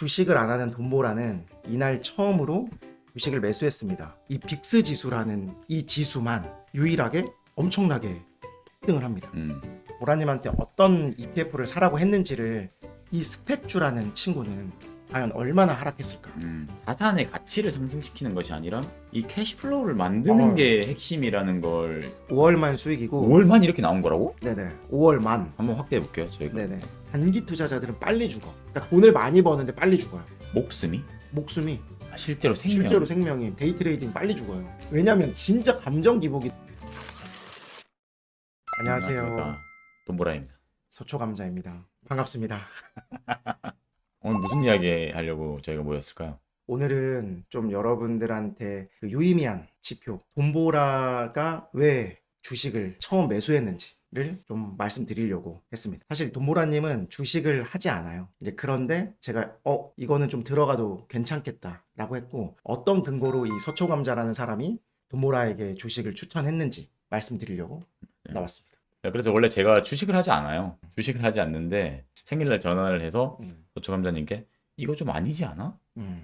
주식을 안 하는 돈보라는 이날 처음으로 주식을 매수했습니다. 이 빅스 지수라는 이 지수만 유일하게 엄청나게 폭등을 합니다. 보라님한테 어떤 ETF를 사라고 했는지를 이 스펙주라는 친구는 과연 얼마나 하락했을까? 자산의 가치를 상승시키는 것이 아니라 이 캐시플로우를 만드는 게 핵심이라는 걸 5월만 수익이고 5월만 이렇게 나온 거라고? 네네 5월만 한번 확대해 볼게요. 저희가 네네 단기 투자자들은 빨리 죽어. 그러니까 돈을 많이 버는데 빨리 죽어요. 목숨이 목숨이 실제로 생명. 실제로 생명이 데이 트레이딩 빨리 죽어요. 왜냐면 진짜 감정 기복이. 안녕하세요. 안녕하십니까. 돈보라입니다. 소초감자입니다. 반갑습니다. 오늘 무슨 이야기 하려고 저희가 모였을까요? 오늘은 좀 여러분들한테 그 유의미한 지표, 돈보라가 왜 주식을 처음 매수했는지를 좀 말씀드리려고 했습니다. 사실 돈보라님은 주식을 하지 않아요. 이제 그런데 제가 이거는 좀 들어가도 괜찮겠다라고 했고, 어떤 근거로 이 서초감자라는 사람이 돈보라에게 주식을 추천했는지 말씀드리려고 나왔습니다. 그래서 원래 제가 주식을 하지 않아요. 주식을 하지 않는데 생일날 전화를 해서 소초감자님께 이거 좀 아니지 않아?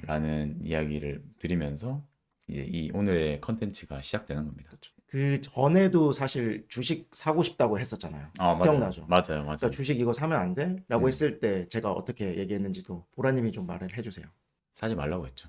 라는 이야기를 드리면서 이제 이 오늘의 컨텐츠가 시작되는 겁니다. 그 전에도 사실 주식 사고 싶다고 했었잖아요. 맞아요. 기억나죠? 맞아요. 그러니까 주식 이거 사면 안 돼? 라고 했을 때 제가 어떻게 얘기했는지도 보라님이 좀 말을 해주세요. 사지 말라고 했죠.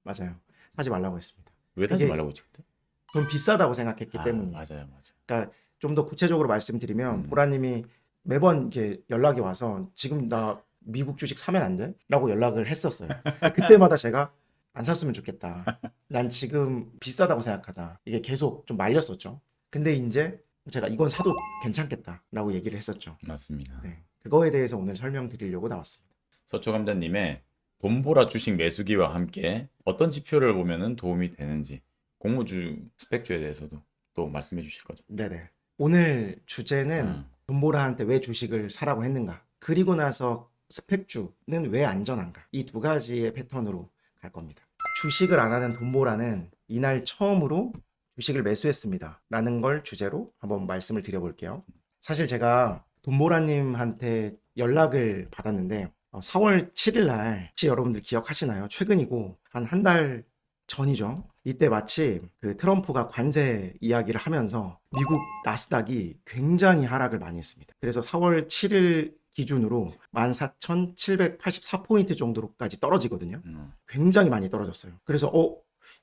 맞아요. 사지 말라고 했습니다. 왜 사지 이게 말라고 했지 그때? 좀 비싸다고 생각했기 때문에. 맞아요. 그러니까 좀 더 구체적으로 말씀드리면 보라님이 매번 이렇게 연락이 와서 지금 나 미국 주식 사면 안 돼? 라고 연락을 했었어요. 그때마다 제가 안 샀으면 좋겠다. 난 지금 비싸다고 생각하다. 이게 계속 좀 말렸었죠. 근데 이제 제가 이건 사도 괜찮겠다 라고 얘기를 했었죠. 맞습니다. 네. 그거에 대해서 오늘 설명드리려고 나왔습니다. 서초감자님의 돈보라 주식 매수기와 함께 어떤 지표를 보면 도움이 되는지 공모주 스펙주에 대해서도 또 말씀해 주실 거죠. 네네. 오늘 주제는 돈보라한테 왜 주식을 사라고 했는가, 그리고 나서 스펙주는 왜 안전한가, 이 두 가지의 패턴으로 갈 겁니다. 주식을 안 하는 돈보라는 이날 처음으로 주식을 매수했습니다 라는 걸 주제로 한번 말씀을 드려볼게요. 사실 제가 돈보라님한테 연락을 받았는데 4월 7일 날, 혹시 여러분들 기억하시나요? 최근이고 한 달 전이죠. 이때 마침 그 트럼프가 관세 이야기를 하면서 미국 나스닥이 굉장히 하락을 많이 했습니다. 그래서 4월 7일 기준으로 14,784포인트 정도로까지 떨어지거든요. 굉장히 많이 떨어졌어요. 그래서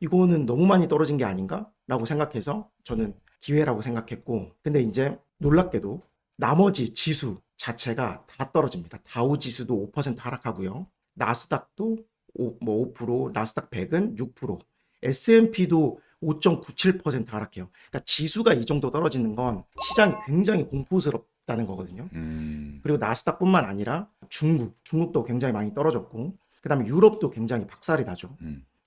이거는 너무 많이 떨어진 게 아닌가? 라고 생각해서 저는 기회라고 생각했고, 근데 이제 놀랍게도 나머지 지수 자체가 다 떨어집니다. 다우 지수도 5% 하락하고요. 나스닥도 5%, 나스닥 100은 6%, S&P도 5.97% 하락해요. 그러니까 지수가 이 정도 떨어지는 건 시장이 굉장히 공포스럽다는 거거든요. 그리고 나스닥뿐만 아니라 중국도 굉장히 많이 떨어졌고, 그 다음에 유럽도 굉장히 박살이 나죠.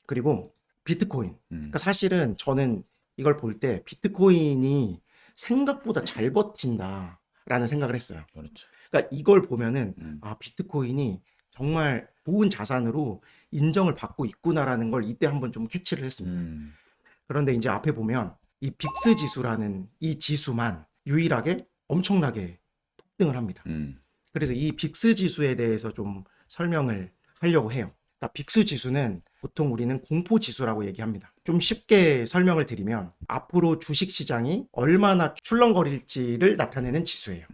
그리고 비트코인. 그러니까 사실은 저는 이걸 볼 때 비트코인이 생각보다 잘 버틴다라는 생각을 했어요. 그렇죠. 그러니까 이걸 보면은 비트코인이 정말 좋은 자산으로 인정을 받고 있구나라는 걸 이때 한번 좀 캐치를 했습니다. 그런데 이제 앞에 보면 이 빅스 지수라는 이 지수만 유일하게 엄청나게 폭등을 합니다. 그래서 이 빅스 지수에 대해서 좀 설명을 하려고 해요. 그러니까 빅스 지수는 보통 우리는 공포 지수라고 얘기합니다. 좀 쉽게 설명을 드리면 앞으로 주식 시장이 얼마나 출렁거릴지를 나타내는 지수예요.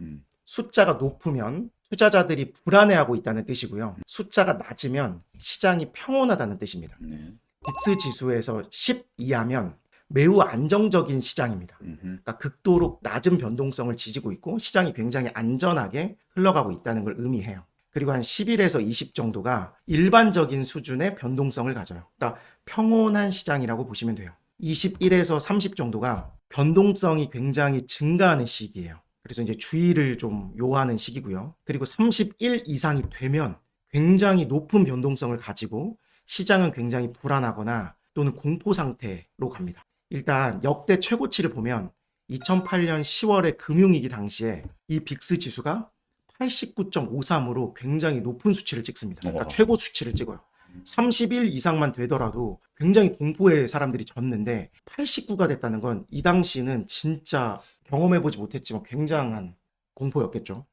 숫자가 높으면 투자자들이 불안해하고 있다는 뜻이고요. 숫자가 낮으면 시장이 평온하다는 뜻입니다. 빅스 지수에서 10 이하면 매우 안정적인 시장입니다. 그러니까 극도로 낮은 변동성을 지지고 있고 시장이 굉장히 안전하게 흘러가고 있다는 걸 의미해요. 그리고 한 11에서 20 정도가 일반적인 수준의 변동성을 가져요. 그러니까 평온한 시장이라고 보시면 돼요. 21에서 30 정도가 변동성이 굉장히 증가하는 시기예요. 그래서 이제 주의를 좀 요하는 시기고요. 그리고 31 이상이 되면 굉장히 높은 변동성을 가지고 시장은 굉장히 불안하거나 또는 공포 상태로 갑니다. 일단 역대 최고치를 보면 2008년 10월에 금융위기 당시에 이 빅스 지수가 89.53으로 굉장히 높은 수치를 찍습니다. 그러니까 최고 수치를 찍어요. 30일 이상만 되더라도 굉장히 공포에 사람들이 졌는데 89가 됐다는 건 이 당시는 진짜 경험해보지 못했지만 굉장한 공포였겠죠.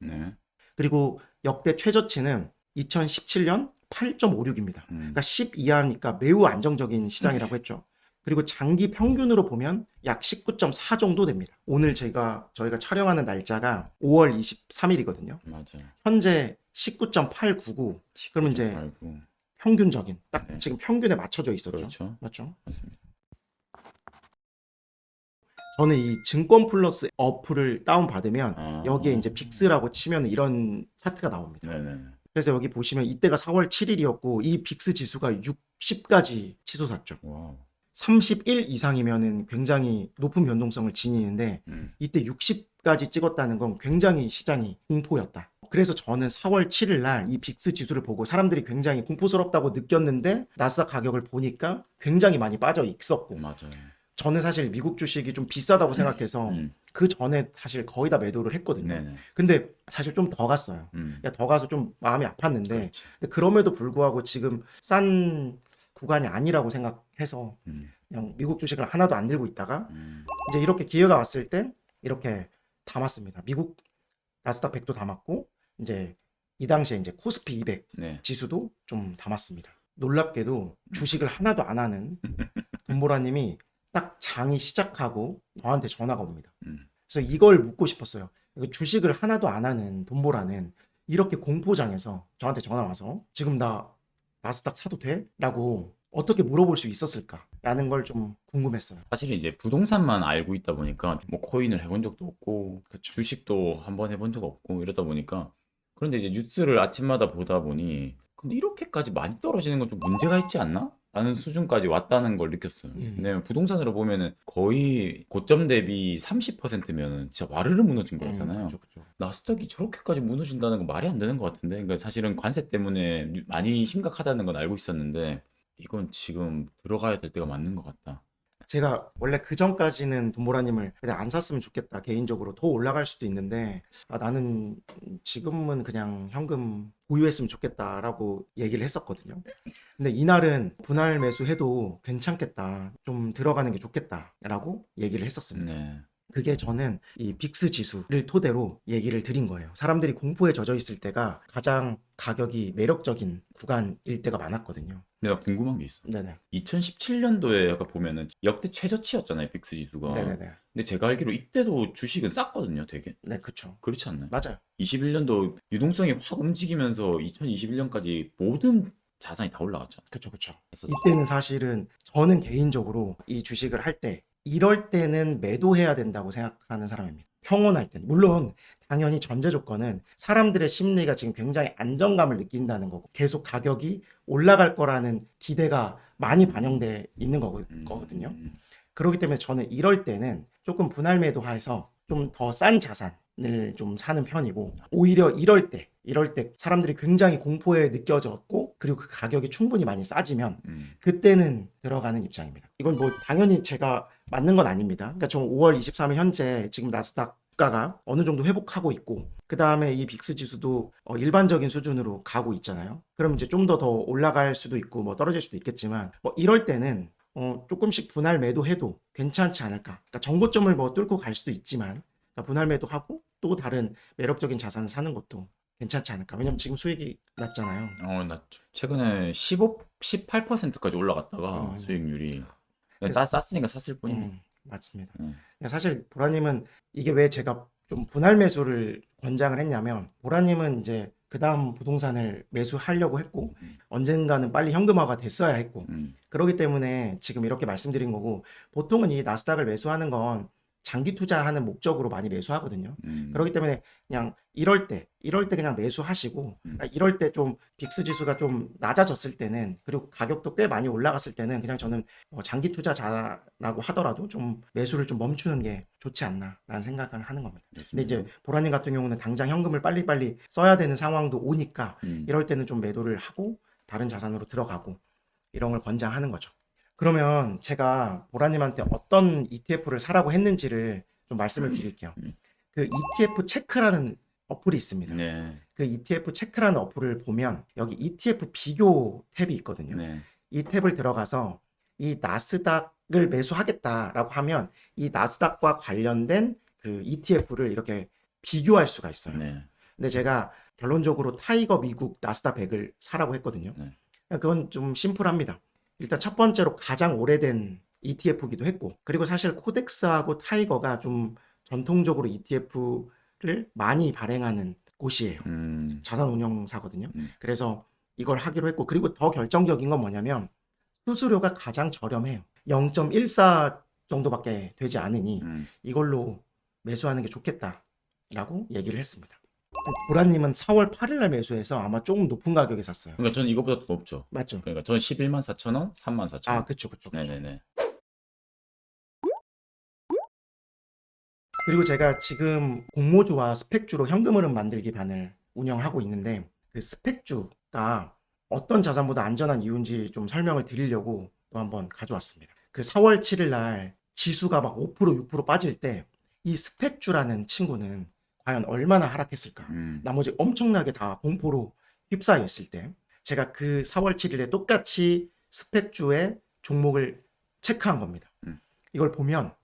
그리고 역대 최저치는 2017년 18.56입니다. 그러니까 10 이하니까 매우 안정적인 시장이라고 했죠. 그리고 장기 평균으로 보면 약 19.4 정도 됩니다. 오늘 저희가 촬영하는 날짜가 5월 23일이거든요. 맞아요. 현재 19.899. 그러면 이제 19.89. 평균적인 딱 네. 지금 평균에 맞춰져 있었죠. 그렇죠. 맞죠? 맞습니다. 저는 이 증권 플러스 어플을 다운 받으면 아. 여기에 이제 빅스라고 치면 이런 차트가 나옵니다. 네네. 그래서 여기 보시면 이때가 4월 7일이었고 이 빅스 지수가 60까지 치솟았죠. 와우. 31 이상이면은 굉장히 높은 변동성을 지니는데 이때 60까지 찍었다는 건 굉장히 시장이 공포였다. 그래서 저는 4월 7일 날 이 빅스 지수를 보고 사람들이 굉장히 공포스럽다고 느꼈는데 나스닥 가격을 보니까 굉장히 많이 빠져 있었고 맞아요. 저는 사실 미국 주식이 좀 비싸다고 생각해서 그 전에 사실 거의 다 매도를 했거든요. 네네. 근데 사실 좀 더 갔어요. 더 가서 좀 마음이 아팠는데 그렇지. 근데 그럼에도 불구하고 지금 싼 구간이 아니라고 생각해서 그냥 미국 주식을 하나도 안 들고 있다가 이제 이렇게 기회가 왔을 때 이렇게 담았습니다. 미국 나스닥 100도 담았고 이제 이 당시에 이제 코스피 200 네. 지수도 좀 담았습니다. 놀랍게도 주식을 하나도 안 하는 돈보라님이 딱 장이 시작하고 저한테 전화가 옵니다. 그래서 이걸 묻고 싶었어요. 이거 주식을 하나도 안 하는 돈보라는 이렇게 공포장에서 저한테 전화 와서 지금 나 나스닥 사도 돼? 라고 어떻게 물어볼 수 있었을까라는 걸 좀 궁금했어요. 사실 이제 부동산만 알고 있다 보니까 뭐 코인을 해본 적도 없고 그쵸. 주식도 한번 해본 적 없고 이러다 보니까 그런데 이제 뉴스를 아침마다 보다 보니 근데 이렇게까지 많이 떨어지는 건 좀 문제가 있지 않나? 라는 수준까지 왔다는 걸 느꼈어요. 왜냐면 부동산으로 보면은 거의 고점 대비 30%면은 진짜 와르르 무너진 거잖아요. 그쵸. 나스닥이 저렇게까지 무너진다는 건 말이 안 되는 것 같은데. 그러니까 사실은 관세 때문에 많이 심각하다는 건 알고 있었는데 이건 지금 들어가야 될 때가 맞는 것 같다. 제가 원래 그 전까지는 돈보라님을 그냥 안 샀으면 좋겠다 개인적으로 더 올라갈 수도 있는데 나는 지금은 그냥 현금 보유했으면 좋겠다라고 얘기를 했었거든요. 근데 이날은 분할 매수해도 괜찮겠다 좀 들어가는 게 좋겠다라고 얘기를 했었습니다. 네. 그게 저는 이 빅스 지수를 토대로 얘기를 드린 거예요. 사람들이 공포에 젖어 있을 때가 가장 가격이 매력적인 구간일 때가 많았거든요. 내가 궁금한 게 있어. 네네. 2017년도에 아까 보면은 역대 최저치였잖아요, 빅스 지수가. 네네네. 근데 제가 알기로 이때도 주식은 쌌거든요, 되게. 네, 그쵸. 그렇지 않나요? 맞아요. 21년도 유동성이 확 움직이면서 2021년까지 모든 자산이 다 올라갔잖아요. 그쵸. 그래서 이때는 사실은 저는 개인적으로 이 주식을 할 때 이럴 때는 매도해야 된다고 생각하는 사람입니다. 평온할 때는. 물론 당연히 전제 조건은 사람들의 심리가 지금 굉장히 안정감을 느낀다는 거고 계속 가격이 올라갈 거라는 기대가 많이 반영돼 있는 거거든요. 그렇기 때문에 저는 이럴 때는 조금 분할 매도해서 좀 더 싼 자산을 좀 사는 편이고 오히려 이럴 때 사람들이 굉장히 공포에 느껴졌고 그리고 그 가격이 충분히 많이 싸지면 그때는 들어가는 입장입니다. 이건 뭐 당연히 제가 맞는 건 아닙니다. 그러니까 저 5월 23일 현재 지금 나스닥 주가가 어느 정도 회복하고 있고 그 다음에 이 빅스 지수도 일반적인 수준으로 가고 있잖아요. 그럼 이제 좀 더 올라갈 수도 있고 뭐 떨어질 수도 있겠지만 뭐 이럴 때는 조금씩 분할 매도해도 괜찮지 않을까. 그러니까 정고점을 뭐 뚫고 갈 수도 있지만 그러니까 분할 매도하고 또 다른 매력적인 자산을 사는 것도 괜찮지 않을까. 왜냐면 지금 수익이 낮잖아요. 나 최근에 15, 18%까지 올라갔다가 어. 수익률이 그래서- 쌌으니까 샀을 뿐입니다. 맞습니다. 음. 사실 보라님은 이게 왜 제가 좀 분할 매수를 권장을 했냐면 보라님은 이제 그 다음 부동산을 매수하려고 했고 언젠가는 빨리 현금화가 됐어야 했고 그렇기 때문에 지금 이렇게 말씀드린 거고 보통은 이 나스닥을 매수하는 건 장기 투자하는 목적으로 많이 매수하거든요. 그렇기 때문에 그냥 이럴 때 그냥 매수하시고 이럴 때 좀 빅스 지수가 좀 낮아졌을 때는 그리고 가격도 꽤 많이 올라갔을 때는 그냥 저는 장기 투자자라고 하더라도 좀 매수를 좀 멈추는 게 좋지 않나라는 생각을 하는 겁니다. 근데 이제 보라님 같은 경우는 당장 현금을 빨리빨리 써야 되는 상황도 오니까 이럴 때는 좀 매도를 하고 다른 자산으로 들어가고 이런 걸 권장하는 거죠. 그러면 제가 보라님한테 어떤 ETF를 사라고 했는지를 좀 말씀을 드릴게요. 그 ETF 체크라는 어플이 있습니다. 네. 그 ETF 체크라는 어플을 보면 여기 ETF 비교 탭이 있거든요. 네. 이 탭을 들어가서 이 나스닥을 매수하겠다라고 하면 이 나스닥과 관련된 그 ETF를 이렇게 비교할 수가 있어요. 네. 근데 제가 결론적으로 타이거 미국 나스닥 100을 사라고 했거든요. 네. 그건 좀 심플합니다. 일단 첫 번째로 가장 오래된 ETF기도 했고, 그리고 사실 코덱스하고 타이거가 좀 전통적으로 ETF를 많이 발행하는 곳이에요. 자산 운용사거든요. 그래서 이걸 하기로 했고, 그리고 더 결정적인 건 뭐냐면 수수료가 가장 저렴해요. 0.14 정도밖에 되지 않으니 이걸로 매수하는 게 좋겠다라고 얘기를 했습니다. 보라님은 4월 8일 날 매수해서 아마 조금 높은 가격에 샀어요. 그러니까 저는 이것보다 더 높죠. 맞죠? 그러니까 저는 11만 4천 원, 3만 4천 원. 아, 그쵸. 네네네. 그리고 제가 지금 공모주와 스펙주로 현금 흐름 만들기 반을 운영하고 있는데, 그 스펙주가 어떤 자산보다 안전한 이유인지 좀 설명을 드리려고 또 한번 가져왔습니다. 그 4월 7일 날 지수가 막 5%, 6% 빠질 때 이 스펙주라는 친구는 과연 얼마나 하락했을까? 나머지 엄청나게 다 공포로 휩싸여 있을 때 제가 그 4월 7일에 똑같이 스펙주의 종목을 체크한 겁니다. 이걸 보면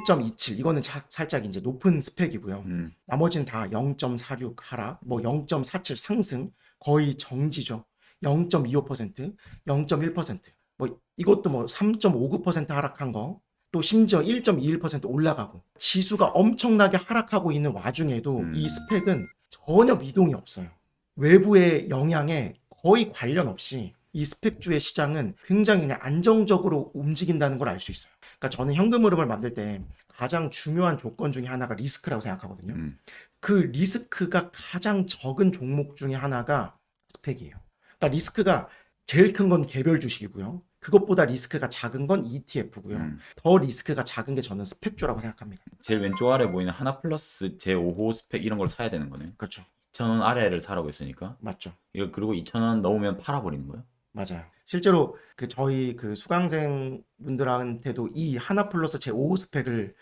1.27 이거는 살짝 이제 높은 스펙이고요. 나머지는 다 0.46 하락, 뭐 0.47 상승, 거의 정지죠. 0.25%, 0.1%, 뭐 이것도 뭐 3.59% 하락한 거, 또 심지어 1.21% 올라가고, 지수가 엄청나게 하락하고 있는 와중에도 이 스펙은 전혀 미동이 없어요. 외부의 영향에 거의 관련 없이 이 스펙주의 시장은 굉장히 그냥 안정적으로 움직인다는 걸 알 수 있어요. 그러니까 저는 현금 흐름을 만들 때 가장 중요한 조건 중에 하나가 리스크라고 생각하거든요. 그 리스크가 가장 적은 종목 중에 하나가 스펙이에요. 그러니까 리스크가 제일 큰 건 개별 주식이고요. 그것보다 리스크가 작은 건 ETF고요. 더 리스크가 작은 게 저는 스펙주라고 생각합니다. 제일 왼쪽 아래 보이는 하나 플러스 제5호 스펙 이런 걸 사야 되는 거네요. 그렇죠. 2,000원 아래를 사라고 했으니까. 맞죠. 이거 그리고 2,000원 넣으면 팔아버리는 거예요? 맞아요. 실제로 그 저희 그 수강생 분들한테도 이 하나 플러스 제 5호 스펙을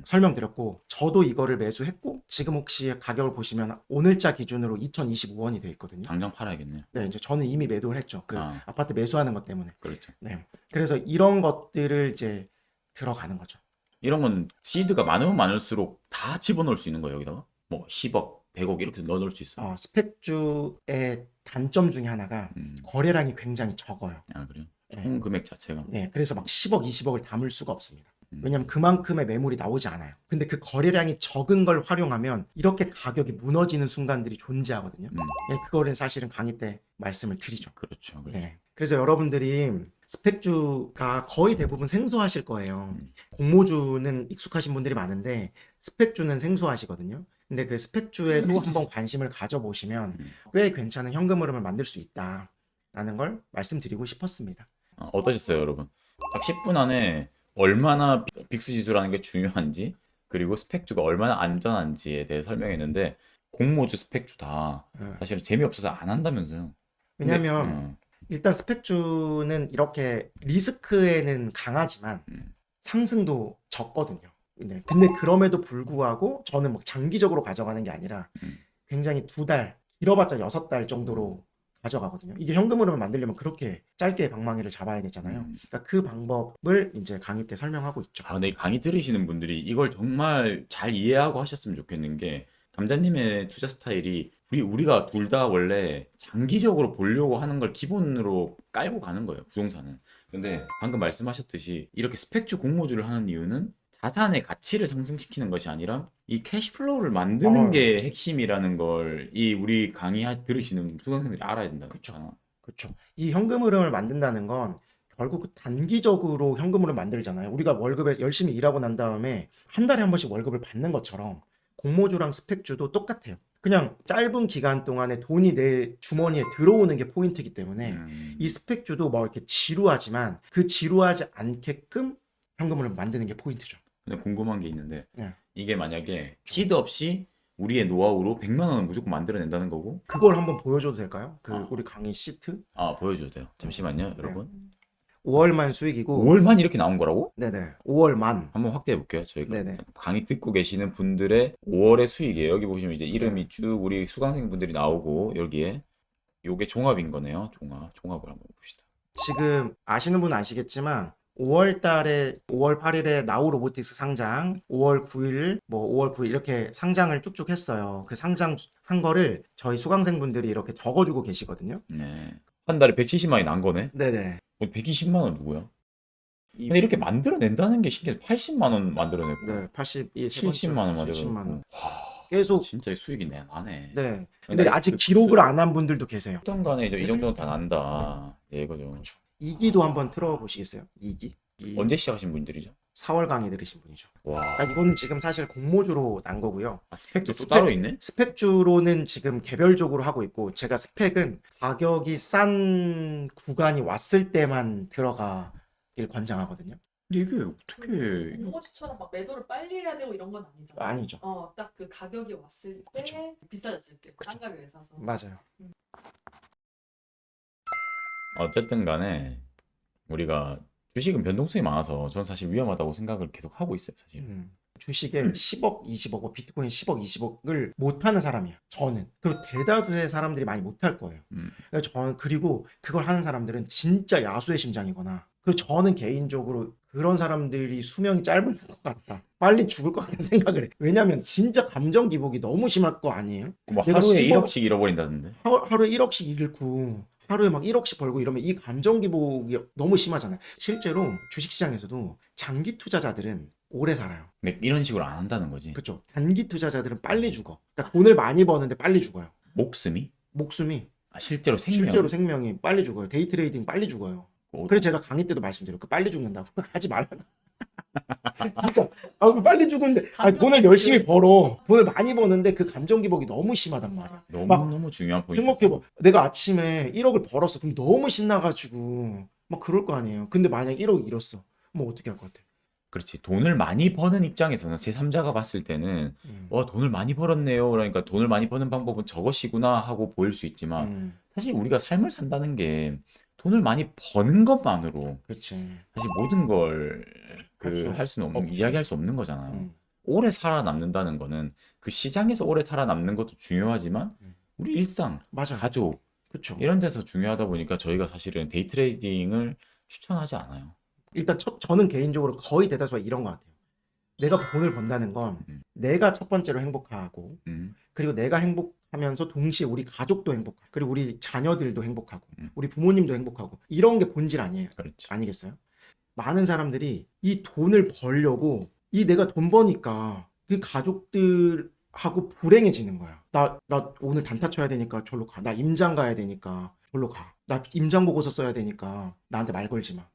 설명드렸고, 저도 이거를 매수했고, 지금 혹시 가격을 보시면 오늘자 기준으로 2025원이 돼 있거든요. 당장 팔아야겠네요. 네, 이제 저는 이미 매도를 했죠. 그 아파트 매수하는 것 때문에. 그렇죠. 네. 그래서 이런 것들을 이제 들어가는 거죠. 이런 건 시드가 많으면 많을수록 다 집어넣을 수 있는 거예요, 여기다가? 뭐 10억, 100억 이렇게 넣어놓을 수 있어요. 스펙주의 단점 중에 하나가 거래량이 굉장히 적어요. 아, 그래요? 총 금액 자체가. 네, 그래서 막 10억, 20억을 담을 수가 없습니다. 왜냐면 그만큼의 매물이 나오지 않아요. 근데 그 거래량이 적은 걸 활용하면 이렇게 가격이 무너지는 순간들이 존재하거든요. 네, 그거를 사실은 강의 때 말씀을 드리죠. 그렇죠. 네. 그래서 여러분들이 스펙주가 거의 대부분 생소하실 거예요. 공모주는 익숙하신 분들이 많은데 스펙주는 생소하시거든요. 근데 그 스펙주에도 한번 관심을 가져보시면 꽤 괜찮은 현금 흐름을 만들 수 있다라는 걸 말씀드리고 싶었습니다. 어떠셨어요, 여러분? 딱 10분 안에 얼마나 빅스 지수라는 게 중요한지, 그리고 스펙주가 얼마나 안전한지에 대해 설명했는데, 공모주, 스펙주 다 사실은 재미없어서 안 한다면서요. 왜냐면 일단 스펙주는 이렇게 리스크에는 강하지만 상승도 적거든요. 네. 근데 그럼에도 불구하고 저는 막 장기적으로 가져가는 게 아니라 굉장히 2달, 길어봤자 6달 정도로 가져가거든요. 이게 현금 흐름을 만들려면 그렇게 짧게 방망이를 잡아야 되잖아요. 그러니까 그 방법을 이제 강의 때 설명하고 있죠. 근데 이 강의 들으시는 분들이 이걸 정말 잘 이해하고 하셨으면 좋겠는 게, 감자님의 투자 스타일이 우리가 둘 다 원래 장기적으로 보려고 하는 걸 기본으로 깔고 가는 거예요, 부동산은. 근데 방금 말씀하셨듯이 이렇게 스펙주 공모주를 하는 이유는 자산의 가치를 상승시키는 것이 아니라 이 캐시플로우를 만드는 게 핵심이라는 걸 이 우리 강의 들으시는 수강생들이 알아야 된다. 그렇죠. 그렇죠. 이 현금 흐름을 만든다는 건 결국 단기적으로 현금 흐름을 만들잖아요. 우리가 월급에 열심히 일하고 난 다음에 한 달에 한 번씩 월급을 받는 것처럼 공모주랑 스펙주도 똑같아요. 그냥 짧은 기간 동안에 돈이 내 주머니에 들어오는 게 포인트이기 때문에 이 스펙주도 뭐 이렇게 지루하지만 그 지루하지 않게끔 현금을 만드는 게 포인트죠. 근데 궁금한 게 있는데, 네. 이게 만약에 시드 없이 우리의 노하우로 100만 원을 무조건 만들어낸다는 거고. 그걸 한번 보여줘도 될까요? 우리 강의 시트? 보여줘도 돼요. 잠시만요, 여러분. 5월만 수익이고 5월만 이렇게 나온 거라고? 네네. 5월만. 한번 확대해 볼게요. 저희가 네네. 강의 듣고 계시는 분들의 5월의 수익이에요. 여기 보시면 이제 이름이 쭉 우리 수강생 분들이 나오고, 여기에 요게 종합인 거네요. 종합을 한번 봅시다. 지금 아시는 분은 아시겠지만 5월 달에 5월 8일에 나우 로보틱스 상장, 5월 9일, 뭐 5월 9일 이렇게 상장을 쭉쭉 했어요. 그 상장한 거를 저희 수강생분들이 이렇게 적어주고 계시거든요. 네. 한 달에 170만 원이 난 거네. 네네. 120만 원 누구야? 이- 근데 이렇게 만들어낸다는 게 신기해. 80만 원 만들어냈고 네, 82, 70만 원 70만 원. 만들어냈고. 계속 진짜 수익이 나네. 네. 근데 근데 아직 그 기록을 안 한 분들도 계세요. 어떤 간에 이제 이 정도는 다 난다. 예, 이거죠. 2기도 한번 틀어보시겠어요? 2기? 언제 시작하신 분들이죠? 4월 강의 들으신 분이죠. 와. 그러니까 이거는 지금 사실 공모주로 난 거고요. 아, 스펙도 또 스펙- 따로 있네? 스펙주로는 지금 개별적으로 하고 있고, 제가 스펙은 가격이 싼 구간이 왔을 때만 들어가길 권장하거든요. 근데 이게 어떻게 공모주처럼 막 매도를 빨리 해야 되고 이런 건 아니잖아. 아니죠. 딱 그 가격이 왔을 때 그쵸. 비싸졌을 때 그쵸. 싼 가격에 사서. 맞아요. 어쨌든 간에 우리가 주식은 변동성이 많아서 저는 사실 위험하다고 생각을 계속 하고 있어요, 사실. 주식에 10억, 20억, 뭐 비트코인 10억, 20억을 못하는 사람이야. 저는. 그리고 대다수의 사람들이 많이 못할 거예요. 그러니까 저는, 그리고 그걸 하는 사람들은 진짜 야수의 심장이거나, 그리고 저는 개인적으로 그런 사람들이 수명이 짧을 것 같다. 빨리 죽을 것 같다는 생각을 해. 왜냐면 진짜 감정 기복이 너무 심할 거 아니에요? 뭐 내가 하루에 10억 1억씩 잃어버린다던데. 하루에 1억씩 잃고 하루에 막 1억씩 벌고 이러면 이 감정 기복이 너무 심하잖아요. 실제로 주식시장에서도 장기 투자자들은 오래 살아요. 근데 이런 식으로 안 한다는 거지. 그렇죠. 단기 투자자들은 빨리 죽어. 그러니까 돈을 많이 버는데 빨리 죽어요. 목숨이? 목숨이 아, 실제로 생명. 실제로 생명이 빨리 죽어요. 데이 트레이딩 빨리 죽어요. 그래서 제가 강의 때도 말씀드려요. 그 빨리 죽는다고 하지 말라고. 진짜 그 빨리 죽는데 돈을 열심히 벌어. 돈을 많이 버는데 그 감정 기복이 너무 심하단 말이야. 막 너무 중요한 포인트. 행복해봐. 내가 아침에 1억을 벌었어. 그럼 너무 신나가지고 막 그럴 거 아니에요. 근데 만약 1억 잃었어. 뭐 어떻게 할 것 같아? 그렇지. 돈을 많이 버는 입장에서는 제3자가 봤을 때는 와, 돈을 많이 벌었네요. 그러니까 돈을 많이 버는 방법은 저것이구나 하고 보일 수 있지만 사실 우리가 삶을 산다는 게 돈을 많이 버는 것만으로 그렇지. 사실 모든 걸 할 수는 없는, 없죠. 이야기할 수 없는 거잖아요. 오래 살아남는다는 거는 그 시장에서 오래 살아남는 것도 중요하지만 우리 일상, 맞아. 가족 그렇죠. 이런 데서 중요하다 보니까 저희가 사실은 데이 트레이딩을 추천하지 않아요. 일단 저는 개인적으로 거의 대다수가 이런 것 같아요. 내가 돈을 번다는 건 내가 첫 번째로 행복하고, 그리고 내가 행복하면서 동시에 우리 가족도 행복하고, 그리고 우리 자녀들도 행복하고, 우리 부모님도 행복하고, 이런 게 본질 아니에요? 그렇지. 아니겠어요? 많은 사람들이 이 돈을 벌려고, 이 내가 돈 버니까 그 가족들하고 불행해지는 거야. 나 오늘 단타 쳐야 되니까 절로 가. 나 임장 가야 되니까 절로 가. 나 임장 보고서 써야 되니까 나한테 말 걸지 마.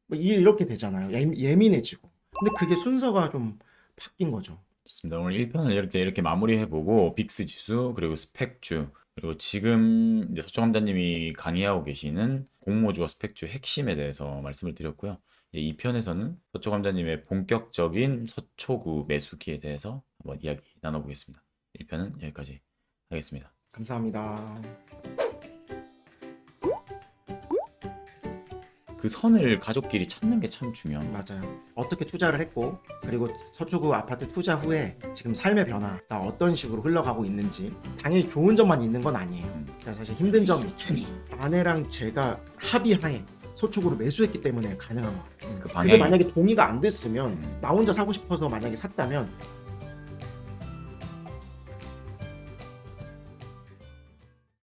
뭐 이렇게 되잖아요. 예민해지고. 근데 그게 순서가 좀 바뀐 거죠. 좋습니다. 오늘 1편을 이렇게 마무리해보고 빅스 지수 그리고 스펙주 그리고 지금 이제 서초감자님이 강의하고 계시는 공모주와 스펙주 핵심에 대해서 말씀을 드렸고요. 2편에서는 서초감자님의 본격적인 서초구 매수기에 대해서 한번 이야기 나눠보겠습니다. 1편은 여기까지 하겠습니다. 감사합니다. 그 선을 가족끼리 찾는 게 참 중요한 것 같아요. 맞아요. 어떻게 투자를 했고, 그리고 서초구 아파트 투자 후에 지금 삶의 변화가 어떤 식으로 흘러가고 있는지, 당연히 좋은 점만 있는 건 아니에요. 그러니까 사실 힘든 점이 있죠. 아내랑 제가 합의하에 서초구로 매수했기 때문에 가능한 것 같아요. 그 근데 방향이 만약에 동의가 안 됐으면 나 혼자 사고 싶어서 만약에 샀다면